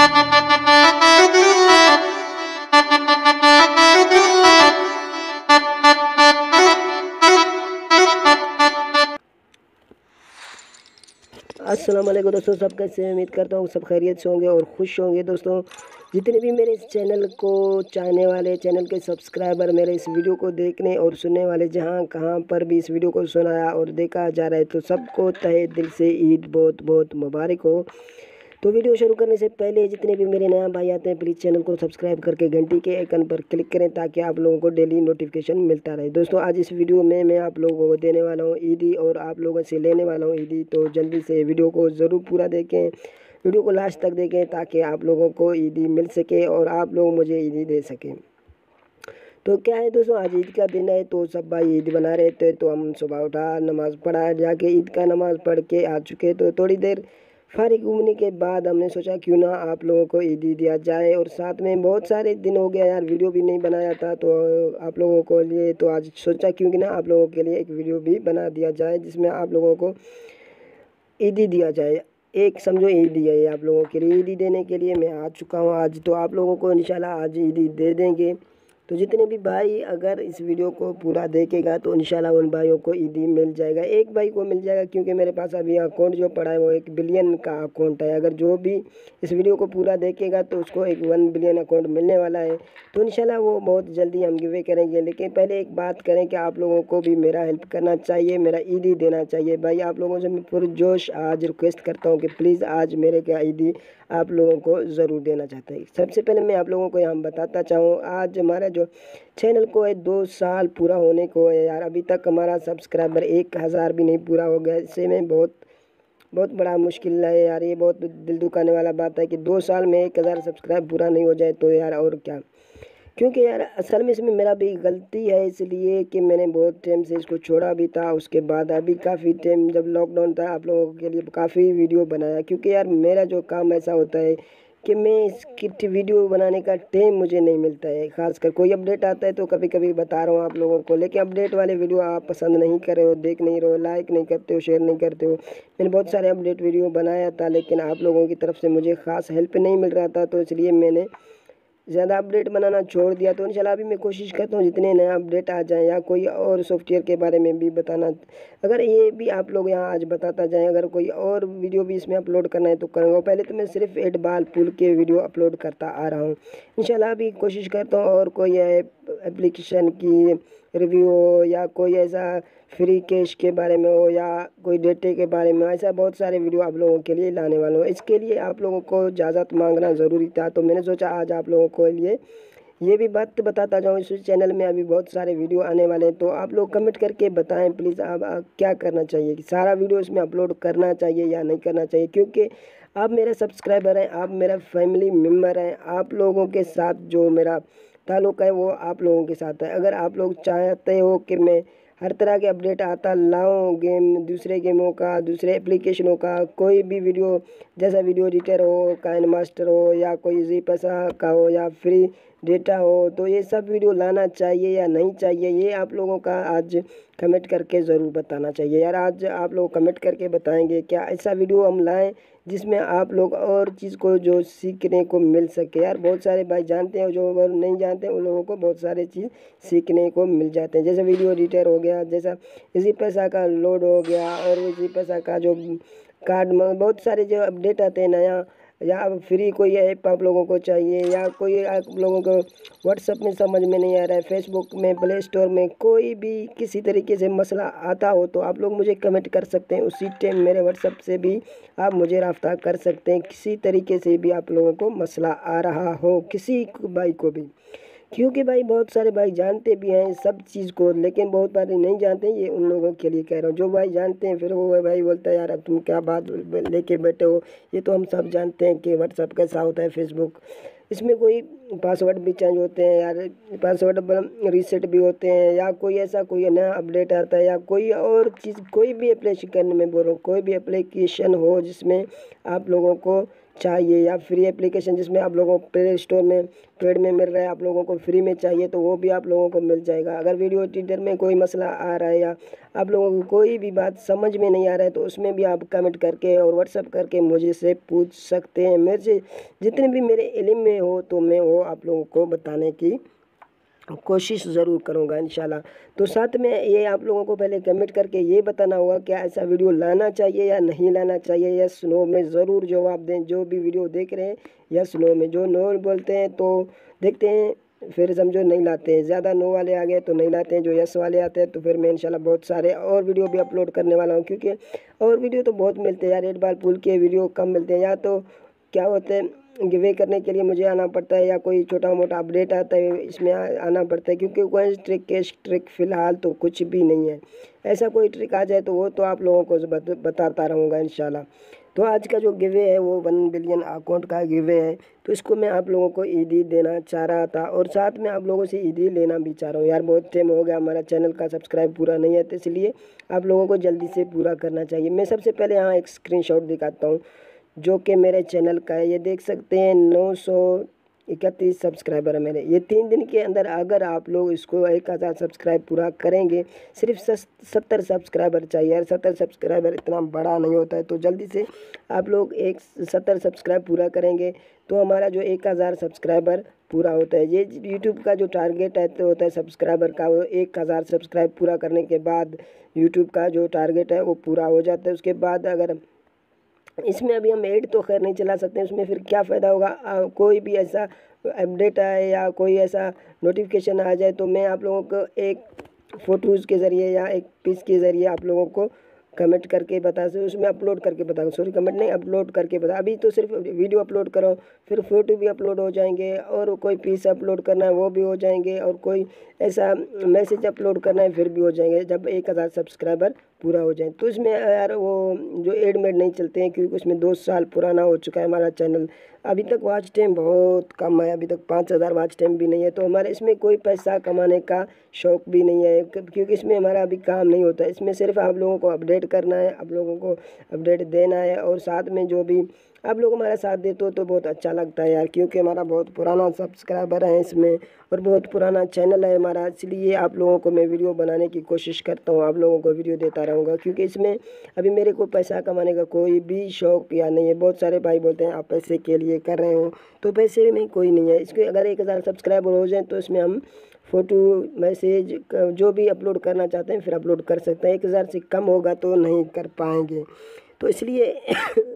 अस्सलाम वालेकुम दोस्तों, सब कैसे हैं? उम्मीद करता हूँ सब खैरियत से होंगे और खुश होंगे। दोस्तों, जितने भी मेरे इस चैनल को चाहने वाले, चैनल के सब्सक्राइबर, मेरे इस वीडियो को देखने और सुनने वाले, जहाँ कहाँ पर भी इस वीडियो को सुनाया और देखा जा रहा है, तो सबको तहे दिल से ईद बहुत बहुत मुबारक हो। तो वीडियो शुरू करने से पहले जितने भी मेरे नया भाई आते हैं, प्लीज़ चैनल को सब्सक्राइब करके घंटी के आइकन पर क्लिक करें ताकि आप लोगों को डेली नोटिफिकेशन मिलता रहे। दोस्तों, आज इस वीडियो में मैं आप लोगों को देने वाला हूँ ईदी और आप लोगों से लेने वाला हूँ ईदी। तो जल्दी से वीडियो को ज़रूर पूरा देखें, वीडियो को लास्ट तक देखें ताकि आप लोगों को ईदी मिल सके और आप लोग मुझे ईदी दे सकें। तो क्या है दोस्तों, आज ईद का दिन है तो सब भाई ईद बना रहे थे, तो हम सुबह उठा, नमाज़ पढ़ा, जाके ईद का नमाज़ पढ़ के आ चुके। तो थोड़ी देर फारिग घूमने के बाद हमने सोचा क्यों ना आप लोगों को ईदी दिया जाए, और साथ में बहुत सारे दिन हो गया यार वीडियो भी नहीं बनाया था तो आप लोगों को लिए, तो आज सोचा क्यों ना आप लोगों के लिए एक वीडियो भी बना दिया जाए जिसमें आप लोगों को ईदी दिया जाए। एक समझो ईदी है आप लोगों के लिए, ईदी देने के लिए मैं आ चुका हूँ आज। तो आप लोगों को इंशाल्लाह आज ईदी दे देंगे। तो जितने भी भाई अगर इस वीडियो को पूरा देखेगा तो इंशाल्लाह उन भाइयों को ईदी मिल जाएगा। एक भाई को मिल जाएगा क्योंकि मेरे पास अभी अकाउंट जो पड़ा है वो 1 बिलियन का अकाउंट है। अगर जो भी इस वीडियो को पूरा देखेगा तो उसको 1 बिलियन अकाउंट मिलने वाला है। तो इंशाल्लाह वो बहुत जल्दी हम गिवे करेंगे। लेकिन पहले एक बात करें कि आप लोगों को भी मेरा हेल्प करना चाहिए, मेरा ईदी देना चाहिए। भाई आप लोगों से मैं पुरजोश आज रिक्वेस्ट करता हूँ कि प्लीज़ आज मेरे क्या ईदी आप लोगों को ज़रूर देना चाहते हैं। सबसे पहले मैं आप लोगों को यहाँ बताता चाहूँ, आज हमारा जो चैनल को है 2 साल पूरा होने को है यार। अभी तक हमारा सब्सक्राइबर 1000 भी नहीं पूरा हो गया। इससे में बहुत बहुत बड़ा मुश्किल है यार। ये बहुत दिल दुखाने वाला बात है कि 2 साल में 1000 सब्सक्राइब पूरा नहीं हो जाए तो यार और क्या। क्योंकि यार असल में इसमें मेरा भी गलती है, इसलिए कि मैंने बहुत टाइम से इसको छोड़ा भी था। उसके बाद अभी काफ़ी टाइम जब लॉकडाउन था आप लोगों के लिए काफ़ी वीडियो बनाया, क्योंकि यार मेरा जो काम ऐसा होता है कि मैं इसकी वीडियो बनाने का टाइम मुझे नहीं मिलता है। खासकर कोई अपडेट आता है तो कभी कभी बता रहा हूँ आप लोगों को, लेकिन अपडेट वाले वीडियो आप पसंद नहीं कर रहे हो, देख नहीं रहे हो, लाइक नहीं करते हो, शेयर नहीं करते हो। मैंने बहुत सारे अपडेट वीडियो बनाया था लेकिन आप लोगों की तरफ से मुझे ख़ास हेल्प नहीं मिल रहा था, तो इसलिए मैंने ज़्यादा अपडेट बनाना छोड़ दिया। तो इंशाल्लाह अभी मैं कोशिश करता हूँ जितने नया अपडेट आ जाए या कोई और सॉफ्टवेयर के बारे में भी बताना, अगर ये भी आप लोग यहाँ आज बताता जाएं, अगर कोई और वीडियो भी इसमें अपलोड करना है तो करूँगा। पहले तो मैं सिर्फ एट बाल पुल के वीडियो अपलोड करता आ रहा हूँ। इंशाल्लाह अभी कोशिश करता हूँ और कोई एप्लीकेशन की रिव्यू हो या कोई ऐसा फ्री कैश के बारे में हो या कोई डेटे के बारे में, ऐसा बहुत सारे वीडियो आप लोगों के लिए लाने वाला हूँ। इसके लिए आप लोगों को इजाज़त मांगना ज़रूरी था, तो मैंने सोचा आज आप लोगों को लिए ये भी बात बताता जाऊँ। इस चैनल में अभी बहुत सारे वीडियो आने वाले हैं, तो आप लोग कमेंट करके बताएं प्लीज़ आप क्या करना चाहिए, कि सारा वीडियो इसमें अपलोड करना चाहिए या नहीं करना चाहिए। क्योंकि आप मेरे सब्सक्राइबर हैं, आप मेरा फैमिली मेम्बर हैं, आप लोगों के साथ जो मेरा ताल्लुक़ है वो आप लोगों के साथ है। अगर आप लोग चाहते हो कि मैं हर तरह के अपडेट आता लाऊं, गेम, दूसरे गेमों का, दूसरे एप्लीकेशनों का, कोई भी वीडियो, जैसा वीडियो एडिटर हो, काइन मास्टर हो या कोई जी पैसा का हो या फ्री डेटा हो, तो ये सब वीडियो लाना चाहिए या नहीं चाहिए, ये आप लोगों का आज कमेंट करके ज़रूर बताना चाहिए यार। आज आप लोग कमेंट करके बताएंगे क्या ऐसा वीडियो हम लाएं जिसमें आप लोग और चीज़ को जो सीखने को मिल सके। यार बहुत सारे भाई जानते हैं, जो अगर नहीं जानते उन लोगों को बहुत सारे चीज़ सीखने को मिल जाते हैं, जैसे वीडियो एडिटर हो गया, जैसा इसी पैसा का लोड हो गया, और इसी पैसा का जो कार्ड में बहुत सारे जो अपडेट आते हैं नया, या फ्री कोई ऐप आप लोगों को चाहिए, या कोई आप लोगों को व्हाट्सअप में समझ में नहीं आ रहा है, फेसबुक में, प्ले स्टोर में कोई भी किसी तरीके से मसला आता हो तो आप लोग मुझे कमेंट कर सकते हैं। उसी टाइम मेरे व्हाट्सअप से भी आप मुझे रब्ता कर सकते हैं, किसी तरीके से भी आप लोगों को मसला आ रहा हो, किसी भाई को भी। क्योंकि भाई बहुत सारे भाई जानते भी हैं सब चीज़ को, लेकिन बहुत बार नहीं जानते। ये उन लोगों के लिए कह रहा हूँ जो भाई जानते हैं, फिर वो भाई बोलता है यार अब तुम क्या बात लेके बैठे हो। ये तो हम सब जानते हैं कि व्हाट्सअप कैसा होता है, फेसबुक, इसमें कोई पासवर्ड भी चेंज होते हैं यार, पासवर्ड रीसेट भी होते हैं, या कोई ऐसा कोई नया अपडेट आता है, या कोई और चीज़, कोई भी एप्लीकेशन में बोलो, कोई भी एप्लीकेशन हो जिसमें आप लोगों को चाहिए या फ्री एप्लीकेशन जिसमें आप लोगों को प्ले स्टोर में पेड में मिल रहा है, आप लोगों को फ्री में चाहिए तो वो भी आप लोगों को मिल जाएगा। अगर वीडियो एडिटर में कोई मसला आ रहा है या आप लोगों को कोई भी बात समझ में नहीं आ रहा है तो उसमें भी आप कमेंट करके और व्हाट्सअप करके मुझे से पूछ सकते हैं। मेरे से जितने भी मेरे इल्म में हो तो मैं वो आप लोगों को बताने की कोशिश ज़रूर करूँगा इंशाल्लाह। तो साथ में ये आप लोगों को पहले कमेंट करके ये बताना होगा क्या ऐसा वीडियो लाना चाहिए या नहीं लाना चाहिए। यस नो में ज़रूर जवाब दें। जो भी वीडियो देख रहे हैं यस नो में, जो नो बोलते हैं तो देखते हैं फिर समझो नहीं लाते हैं, ज़्यादा नो वाले आ गए तो नहीं लाते हैं, जो यस वाले आते हैं तो फिर मैं इंशाल्लाह बहुत सारे और वीडियो भी अपलोड करने वाला हूँ। क्योंकि और वीडियो तो बहुत मिलते हैं यार, 8 बार पुल के वीडियो कम मिलते हैं। या तो क्या होते हैं गिवे करने के लिए मुझे आना पड़ता है या कोई छोटा मोटा अपडेट आता है इसमें आना पड़ता है, क्योंकि कोई ट्रिक केस ट्रिक फ़िलहाल तो कुछ भी नहीं है। ऐसा कोई ट्रिक आ जाए तो वो तो आप लोगों को बताता रहूँगा इंशाल्लाह। तो आज का जो गिवे है वो 1 बिलियन अकाउंट का गिवे है, तो इसको मैं आप लोगों को ईदी देना चाह रहा था और साथ में आप लोगों से ईदी लेना भी चाह रहा हूँ। यार बहुत टाइम हो गया, हमारा चैनल का सब्सक्राइब पूरा नहीं है तो इसलिए आप लोगों को जल्दी से पूरा करना चाहिए। मैं सबसे पहले यहाँ एक स्क्रीनशॉट दिखाता हूँ जो कि मेरे चैनल का है। ये देख सकते हैं 931 सब्सक्राइबर है मेरे। ये 3 दिन के अंदर अगर आप लोग इसको 1000 सब्सक्राइब पूरा करेंगे, सिर्फ 70 सब्सक्राइबर चाहिए यार। 70 सब्सक्राइबर इतना बड़ा नहीं होता है, तो जल्दी से आप लोग 70 सब्सक्राइब पूरा करेंगे तो हमारा जो 1000 सब्सक्राइबर पूरा होता है। ये यूट्यूब का जो टारगेट है तो होता है सब्सक्राइबर का, वो 1000 सब्सक्राइब पूरा करने के बाद यूट्यूब का जो टारगेट है वो पूरा हो जाता है। उसके बाद अगर इसमें अभी हम ऐड तो खैर नहीं चला सकते, उसमें फिर क्या फ़ायदा होगा। कोई भी ऐसा अपडेट आए या कोई ऐसा नोटिफिकेशन आ जाए तो मैं आप लोगों को एक फ़ोटोज़ के ज़रिए या एक पिक्स के ज़रिए आप लोगों को कमेंट करके बता सकते, उसमें अपलोड करके बता, सॉरी कमेंट नहीं अपलोड करके बता। अभी तो सिर्फ वीडियो अपलोड करो, फिर फ़ोटो भी अपलोड हो जाएंगे और कोई पीस अपलोड करना है वो भी हो जाएंगे और कोई ऐसा मैसेज अपलोड करना है फिर भी हो जाएंगे जब 1000 सब्सक्राइबर पूरा हो जाए। तो इसमें यार वो जो एड मेड नहीं चलते हैं, क्योंकि उसमें 2 साल पुराना हो चुका है हमारा चैनल। अभी तक वॉच टाइम बहुत कम है, अभी तक 5000 वॉच टाइम भी नहीं है। तो हमारे इसमें कोई पैसा कमाने का शौक़ भी नहीं है, क्योंकि इसमें हमारा अभी काम नहीं होता है। इसमें सिर्फ आप लोगों को अपडेट करना है, आप लोगों को अपडेट देना है और साथ में जो भी आप लोग हमारा साथ देते हो तो बहुत अच्छा लगता है यार, क्योंकि हमारा बहुत पुराना सब्सक्राइबर है इसमें और बहुत पुराना चैनल है हमारा। इसलिए आप लोगों को मैं वीडियो बनाने की कोशिश करता हूँ, आप लोगों को वीडियो देता रहूँगा, क्योंकि इसमें अभी मेरे को पैसा कमाने का कोई भी शौक़ या नहीं है। बहुत सारे भाई बोलते हैं आप पैसे के लिए कर रहे हो, तो पैसे में कोई नहीं है। इसके अगर 1000 सब्सक्राइबर हो जाए तो इसमें हम फ़ोटो मैसेज जो भी अपलोड करना चाहते हैं फिर अपलोड कर सकते हैं। 1000 से कम होगा तो नहीं कर पाएंगे, तो इसलिए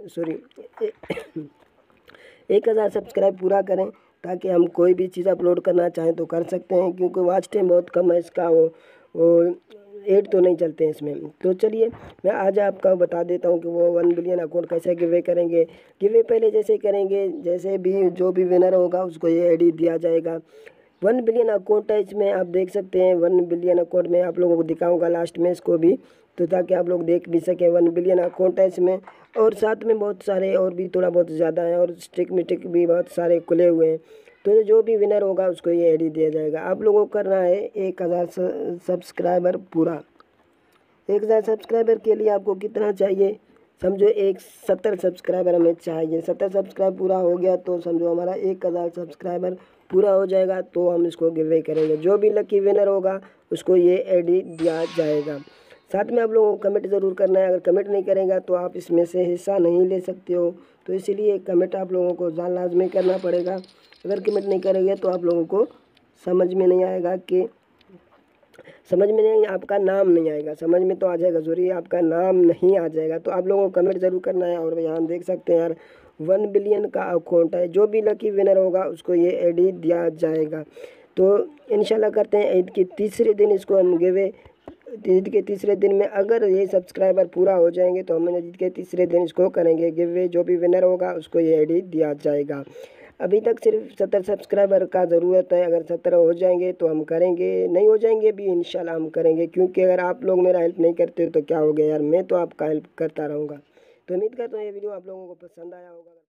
सॉरी 1000 सब्सक्राइब पूरा करें ताकि हम कोई भी चीज़ अपलोड करना चाहें तो कर सकते हैं, क्योंकि वॉच टाइम बहुत कम है इसका। वो ऐड तो नहीं चलते हैं इसमें। तो चलिए मैं आज आपका बता देता हूँ कि वो 1 बिलियन अकाउंट कैसे गिवे करेंगे। गिवे पहले जैसे करेंगे, जैसे भी जो भी विनर होगा उसको ये आईडी दिया जाएगा। 1 बिलियन अकाउंट है इसमें, आप देख सकते हैं 1 बिलियन अकाउंट में आप लोगों को दिखाऊंगा लास्ट में इसको भी, तो ताकि आप लोग देख भी सकें। 1 बिलियन अकाउंट है इसमें और साथ में बहुत सारे और भी थोड़ा बहुत ज़्यादा है और स्टिक मिटिक भी बहुत सारे खुले हुए हैं। तो जो भी विनर होगा उसको ये आईडी दिया जाएगा। आप लोगों को करना है 1000 सब्सक्राइबर पूरा। 1000 सब्सक्राइबर के लिए आपको कितना चाहिए, समझो 70 सब्सक्राइबर हमें चाहिए। 70 सब्सक्राइब पूरा हो गया तो समझो हमारा 1000 सब्सक्राइबर पूरा हो जाएगा, तो हम इसको गिवे करेंगे। जो भी लकी विनर होगा उसको ये आईडी दिया जाएगा। साथ में आप लोगों को कमेंट ज़रूर करना है, अगर कमेंट नहीं करेगा तो आप इसमें से हिस्सा नहीं ले सकते हो। तो इसीलिए कमेंट आप लोगों को लाजमी करना पड़ेगा। अगर कमेंट नहीं करेंगे तो आप लोगों को समझ में नहीं आएगा, कि समझ में नहीं, आपका नाम नहीं आएगा। समझ में तो आ जाएगा, ज़रूरी आपका नाम नहीं आ जाएगा। तो आप लोगों को कमेंट ज़रूर करना है। और यहाँ देख सकते हैं यार 1 बिलियन का अकाउंट है, जो भी लकी विनर होगा उसको ये आईडी दिया जाएगा। तो इंशाल्लाह करते हैं ईद के तीसरे दिन इसको हम गिवे। ईद के तीसरे दिन में अगर ये सब्सक्राइबर पूरा हो जाएंगे तो हम ईद के तीसरे दिन इसको करेंगे गिवे। जो भी विनर होगा उसको ये आईडी दिया जाएगा। अभी तक सिर्फ 70 सब्सक्राइबर का ज़रूरत है, अगर 70 हो जाएंगे तो हम करेंगे, नहीं हो जाएंगे भी इंशाल्लाह हम करेंगे, क्योंकि अगर आप लोग मेरा हेल्प नहीं करते तो क्या हो गया यार, मैं तो आपका हेल्प करता रहूँगा। तो उम्मीद करता हूँ ये वीडियो आप लोगों को पसंद आया होगा।